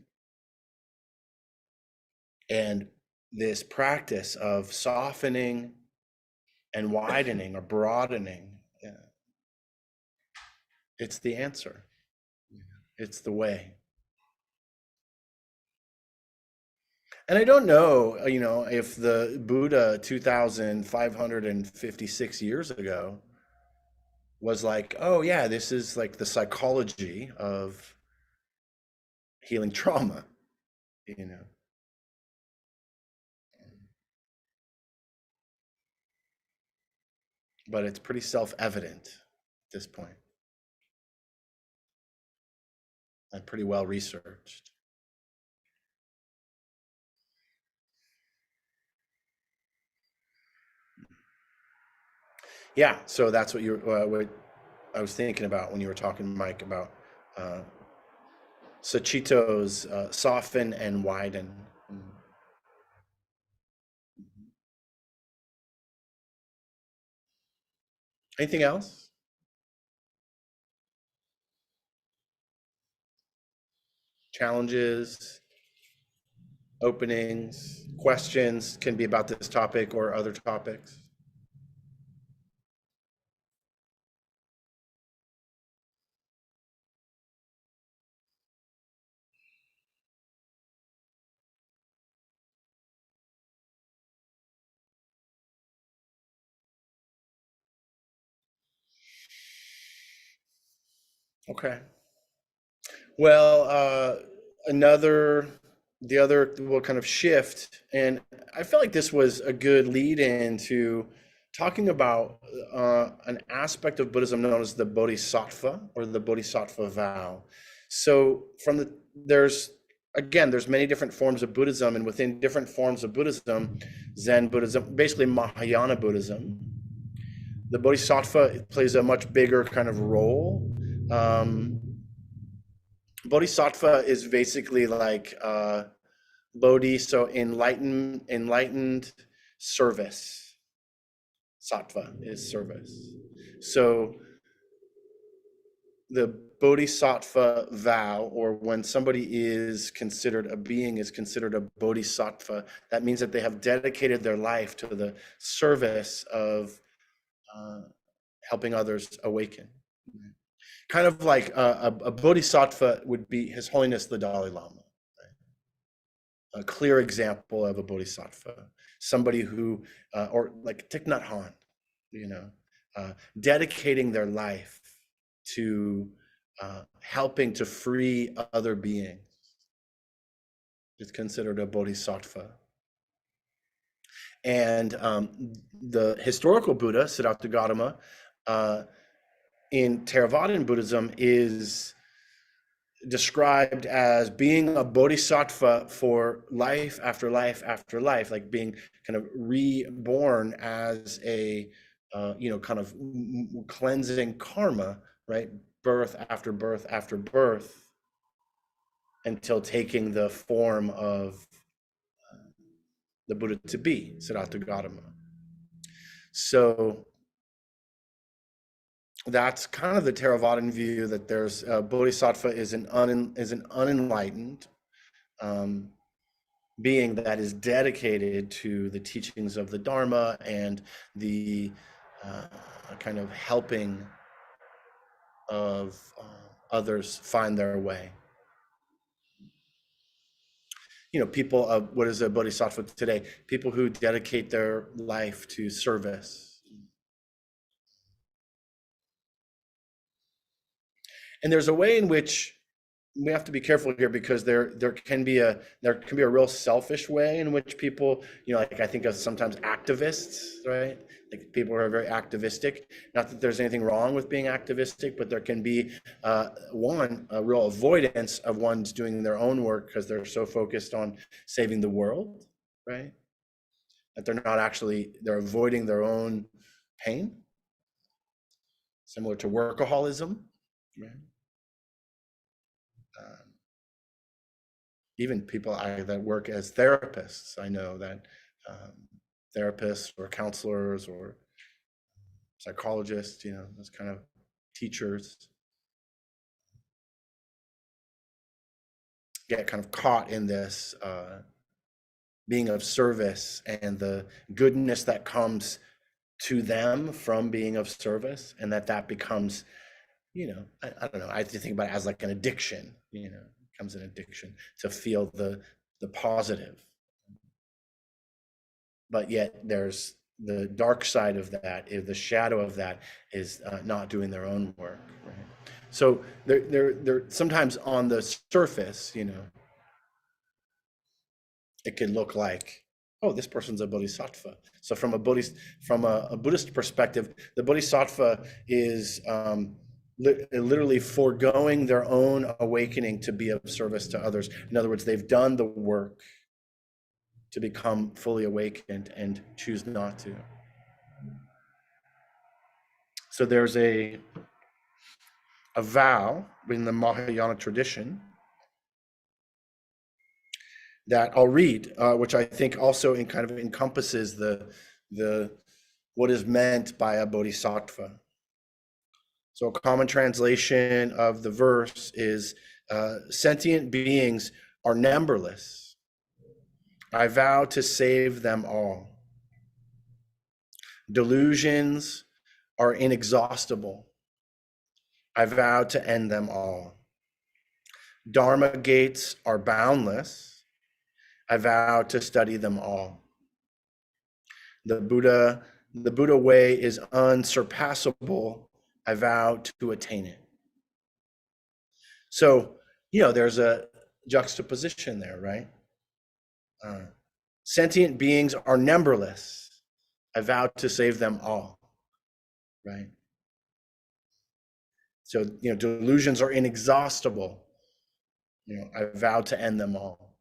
And this practice of softening and widening or broadening, it's the answer. It's the way. And I don't know, if the Buddha 2,556 years ago was like, oh yeah, this is like the psychology of healing trauma, But it's pretty self-evident at this point, and pretty well researched. Yeah, so that's what what I was thinking about when you were talking, Mike, about Sucitto's soften and widen. Anything else? Challenges, openings, questions can be about this topic or other topics. Okay. Well, the other will kind of shift, and I felt like this was a good lead in to talking about an aspect of Buddhism known as the Bodhisattva, or the Bodhisattva vow. So there's many different forms of Buddhism, and within different forms of Buddhism, Zen Buddhism, basically Mahayana Buddhism, the Bodhisattva plays a much bigger kind of role. Bodhisattva is basically like Bodhi, so enlightened service. Sattva is service. So the bodhisattva vow, or when somebody is considered, a being is considered a bodhisattva, that means that they have dedicated their life to the service of helping others awaken. Kind of like a bodhisattva would be His Holiness the Dalai Lama. Right? A clear example of a bodhisattva, somebody who, or like Thich Nhat Hanh, you know, dedicating their life to helping to free other beings is considered a bodhisattva. And the historical Buddha, Siddhartha Gautama, in Theravadan Buddhism is described as being a bodhisattva for life after life after life, like being kind of reborn as a, you know, kind of cleansing karma, right? Birth after birth after birth, until taking the form of the Buddha to be, Siddhartha Gautama. So that's kind of the Theravadan view, that there's bodhisattva is an unenlightened being that is dedicated to the teachings of the Dharma and the kind of helping of others find their way. You know, people, what is a bodhisattva today? People who dedicate their life to service. And there's a way in which we have to be careful here, because there can be a real selfish way in which people, you know, like I think of sometimes activists, right? Like people who are very activistic. Not that there's anything wrong with being activistic, but there can be a real avoidance of one's doing their own work because they're so focused on saving the world, right? That they're avoiding their own pain. Similar to workaholism, right? Even people that work as therapists, I know that therapists or counselors or psychologists, you know, those kind of teachers, get kind of caught in this being of service and the goodness that comes to them from being of service, and that becomes, you know, I don't know, I have to think about it as like an addiction, you know, it becomes an addiction to feel the positive. But yet there's the dark side of that, the shadow of that is not doing their own work, right? So they're sometimes on the surface, you know, it can look like, oh, this person's a bodhisattva. So from a Buddhist perspective, the bodhisattva is literally foregoing their own awakening to be of service to others. In other words, they've done the work to become fully awakened and choose not to. So there's a vow in the Mahayana tradition that I'll read, which I think also kind of encompasses the what is meant by a bodhisattva. So a common translation of the verse is, sentient beings are numberless. I vow to save them all. Delusions are inexhaustible. I vow to end them all. Dharma gates are boundless. I vow to study them all. The Buddha way is unsurpassable. I vow to attain it. So, you know, there's a juxtaposition there, right? Sentient beings are numberless. I vow to save them all, right? So, you know, delusions are inexhaustible. You know, I vow to end them all.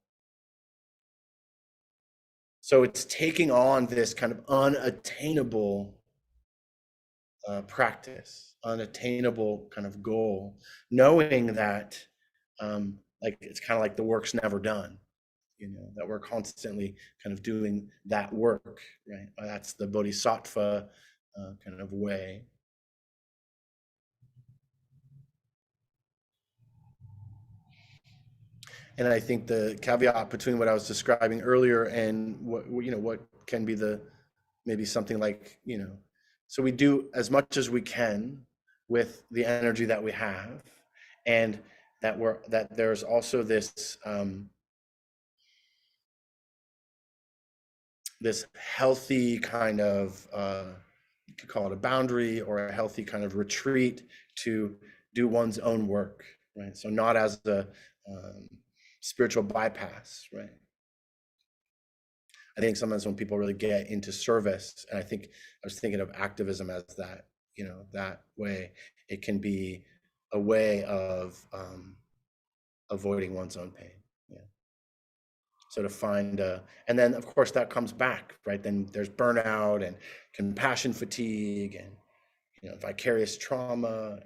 So it's taking on this kind of unattainable practice, unattainable kind of goal, knowing that like it's kind of like the work's never done, you know, that we're constantly kind of doing that work, right? That's the bodhisattva kind of way. And I think the caveat between what I was describing earlier and what can be maybe something like, so we do as much as we can with the energy that we have, and that there's also this this healthy kind of you could call it a boundary or a healthy kind of retreat to do one's own work, right? So not as a spiritual bypass, right? I think sometimes when people really get into service, and I was thinking of activism as that, that way, it can be a way of avoiding one's own pain. Yeah. So to find, and then of course that comes back, right? Then there's burnout and compassion fatigue and, vicarious trauma.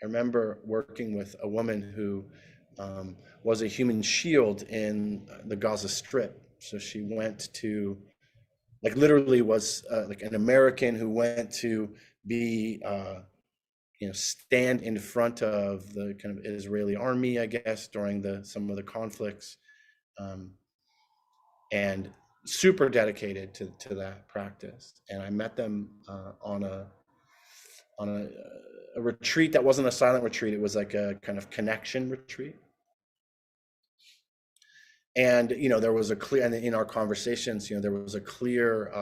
I remember working with a woman who was a human shield in the Gaza Strip. So she went to, like, literally was like an American who went to be, stand in front of the kind of Israeli army, I guess, during some of the conflicts, and super dedicated to that practice. And I met them on a retreat that wasn't a silent retreat. It was like a kind of connection retreat. And, there was a clear, and in our conversations, there was a clear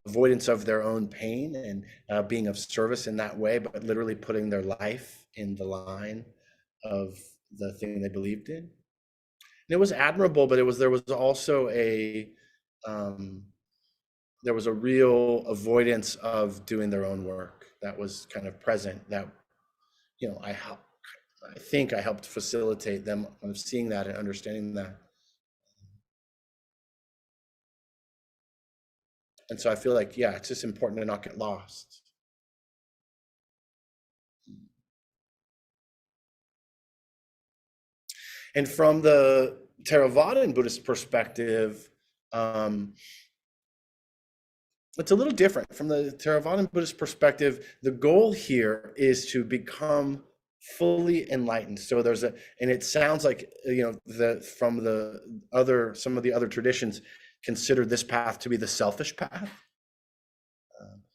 avoidance of their own pain and being of service in that way, but literally putting their life in the line of the thing they believed in. And it was admirable, but there was also there was a real avoidance of doing their own work that was kind of present, that, I think I helped facilitate them kind of seeing that and understanding that. And so I feel like, yeah, it's just important to not get lost. And from the Theravadan Buddhist perspective, it's a little different. From the Theravadan Buddhist perspective, the goal here is to become fully enlightened. So and it sounds like, from some of the other traditions consider this path to be the selfish path,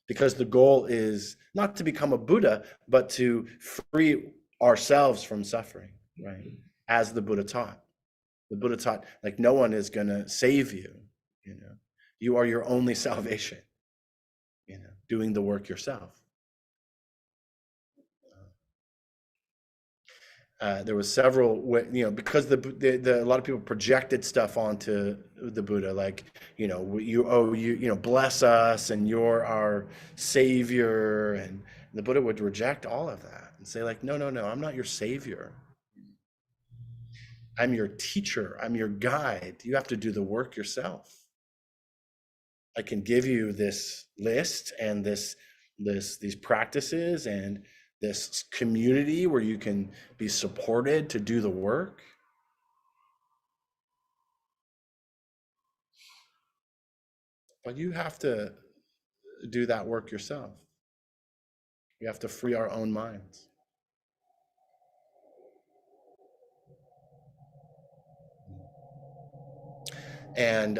because the goal is not to become a Buddha, but to free ourselves from suffering, right? As the Buddha taught. The Buddha taught, like, no one is going to save you, you are your only salvation, doing the work yourself. There was several, because a lot of people projected stuff onto the Buddha, like, you bless us and you're our savior, and the Buddha would reject all of that and say, like, no, I'm not your savior. I'm your teacher. I'm your guide. You have to do the work yourself. I can give you this list and these practices and this community where you can be supported to do the work. But you have to do that work yourself. We have to free our own minds. And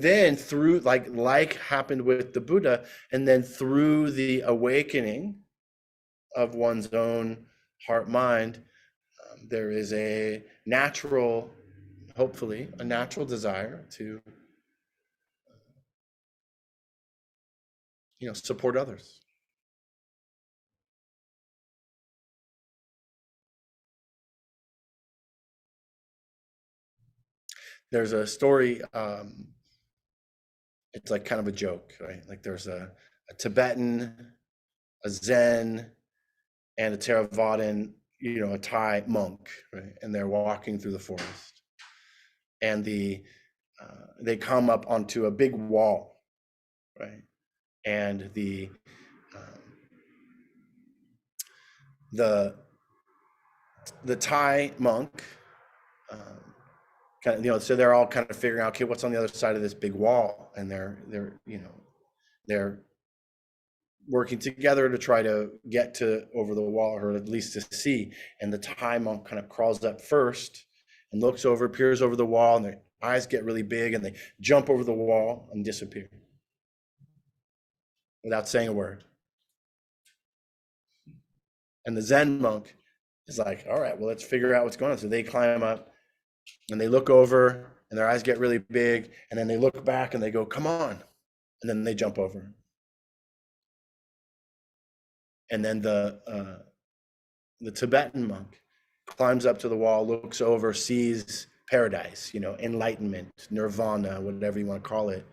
then through, like happened with the Buddha, and then through the awakening of one's own heart mind, there is hopefully a natural desire to support others. There's a story, it's like kind of a joke, right? Like there's a Tibetan, a Zen, and a Theravadan, a Thai monk, right? And they're walking through the forest, and they come up onto a big wall, right? And the Thai monk kind of, so they're all kind of figuring out, okay, what's on the other side of this big wall, and they're working together to try to get to over the wall, or at least to see. And the Thai monk kind of crawls up first and looks over, peers over the wall, and their eyes get really big, and they jump over the wall and disappear without saying a word. And the Zen monk is like, all right, well, let's figure out what's going on. So they climb up and they look over, and their eyes get really big, and then they look back and they go, come on. And then they jump over. And then the Tibetan monk climbs up to the wall, looks over, sees paradise, enlightenment, nirvana, whatever you want to call it,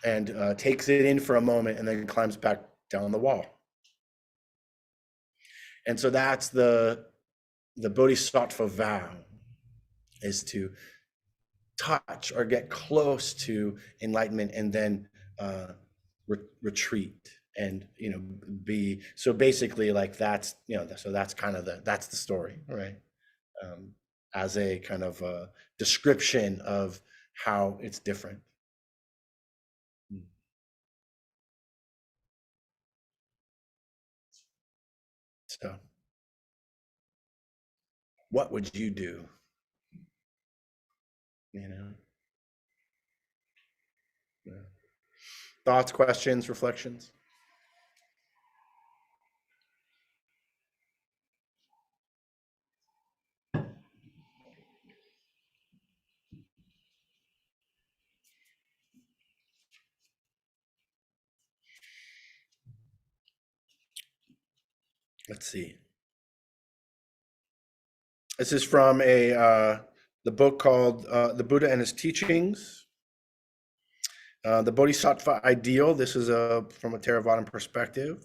and takes it in for a moment, and then climbs back down the wall. And so that's the bodhisattva vow, is to touch or get close to enlightenment, and then retreat. And be so basically, like, that's so that's kind of that's the story, right? As a kind of a description of how it's different. So what would you do? Yeah. Thoughts, questions, reflections? Let's see. This is from the book called The Buddha and His Teachings. The Bodhisattva Ideal. This is from a Theravadan perspective.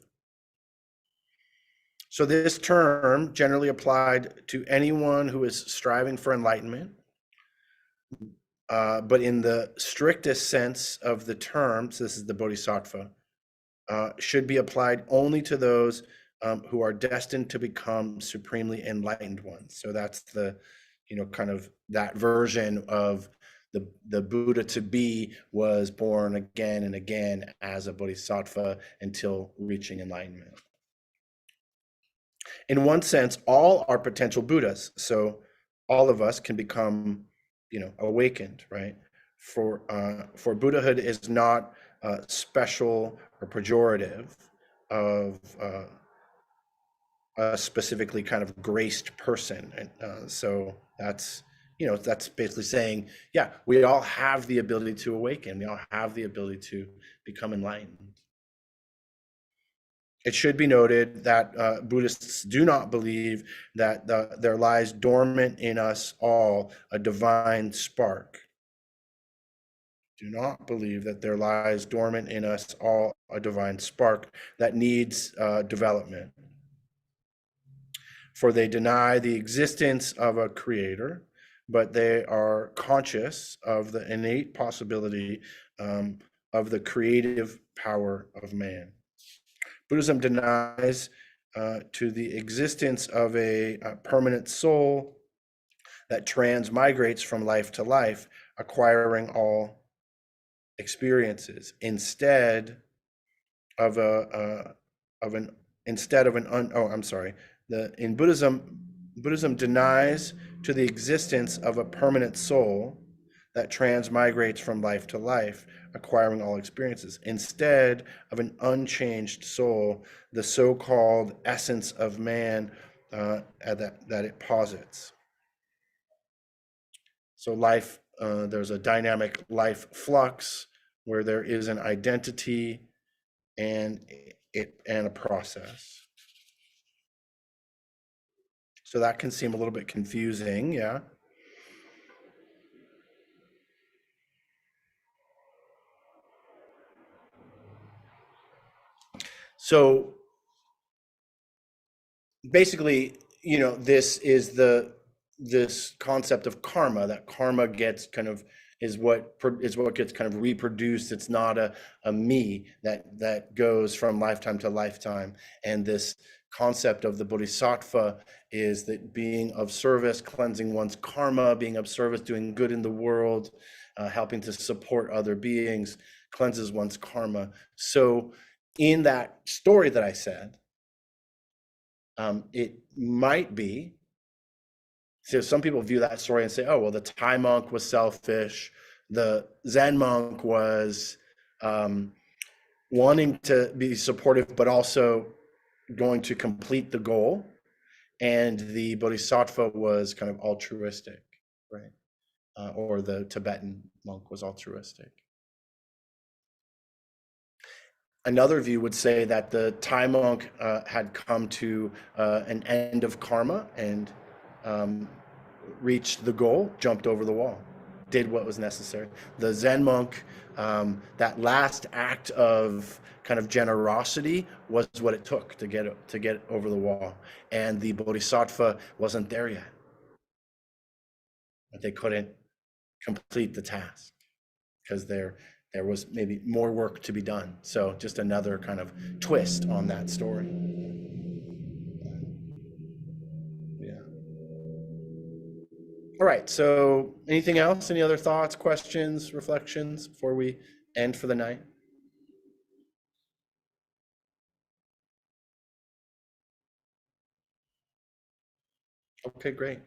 So this term generally applied to anyone who is striving for enlightenment, but in the strictest sense of the term, so this is the Bodhisattva, should be applied only to those who are destined to become supremely enlightened ones. So that's the, kind of that version of the Buddha to be was born again and again as a bodhisattva until reaching enlightenment. In one sense, all are potential Buddhas. So all of us can become, awakened, right? For Buddhahood is not special or pejorative of a specifically kind of graced person. And so that's, that's basically saying, yeah, we all have the ability to awaken. We all have the ability to become enlightened. It should be noted that Buddhists do not believe that there lies dormant in us all a divine spark. Do not believe that there lies dormant in us all a divine spark that needs development. For they deny the existence of a creator, but they are conscious of the innate possibility of the creative power of man. Buddhism denies to the existence of a permanent soul that transmigrates from life to life, acquiring all experiences instead of in Buddhism denies to the existence of a permanent soul that transmigrates from life to life, acquiring all experiences, instead of an unchanged soul, the so-called essence of man that it posits. So life, there's a dynamic life flux where there is an identity and a process. So that can seem a little bit confusing, yeah. So basically, this is this concept of karma, that karma gets kind of is what gets kind of reproduced. It's not a me that goes from lifetime to lifetime, and this concept of the bodhisattva is that being of service, cleansing one's karma, being of service, doing good in the world, helping to support other beings, cleanses one's karma. So in that story that I said, it might be, so some people view that story and say, oh, well, the Thai monk was selfish. The Zen monk was wanting to be supportive, but also going to complete the goal. And the Bodhisattva was kind of altruistic, right? Or the Tibetan monk was altruistic. Another view would say that the Thai monk had come to an end of karma and reached the goal, jumped over the wall, did what was necessary. The Zen monk, that last act of kind of generosity was what it took to get over the wall. And the Bodhisattva wasn't there yet. But they couldn't complete the task because there was maybe more work to be done. So just another kind of twist on that story. Yeah. All right, so anything else? Any other thoughts, questions, reflections before we end for the night? Okay, great.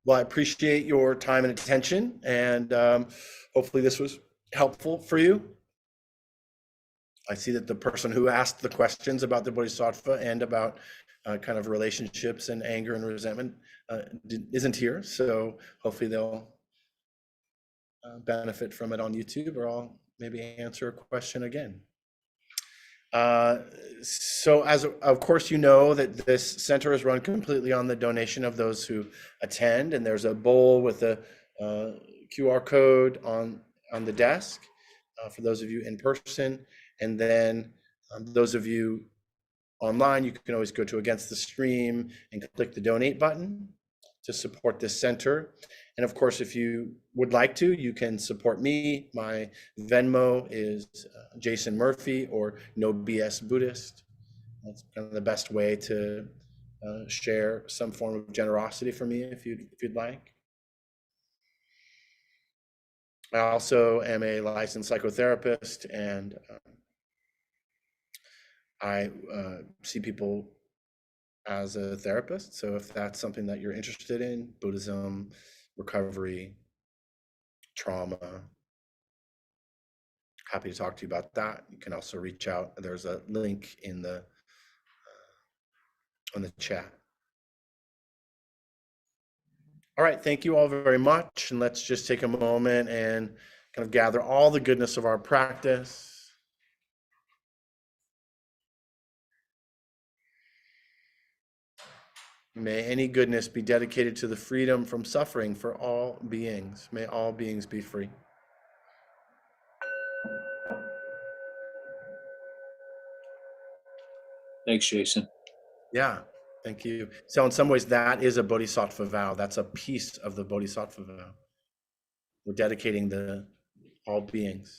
Well, I appreciate your time and attention, and hopefully this was helpful for you. I see that the person who asked the questions about the Bodhisattva and about kind of relationships and anger and resentment isn't here, so hopefully they'll benefit from it on YouTube, or I'll maybe answer a question again. So as of course you know that this center is run completely on the donation of those who attend, and there's a bowl with a QR code on the desk for those of you in person, and then those of you online, you can always go to Against the Stream and click the donate button to support this center. And of course, if you would like to, you can support me. My Venmo is Jason Murphy or No BS Buddhist. That's kind of the best way to share some form of generosity for me if you'd like. I also am a licensed psychotherapist, and I see people as a therapist. So if that's something that you're interested in, Buddhism, recovery, trauma, happy to talk to you about that. You can also reach out. There's a link in the on the chat. All right, thank you all very much, and let's just take a moment and kind of gather all the goodness of our practice. May any goodness be dedicated to the freedom from suffering for all beings. May all beings be free. Thanks, Jason. Yeah, thank you. So in some ways, that is a bodhisattva vow. That's a piece of the bodhisattva vow. We're dedicating all beings.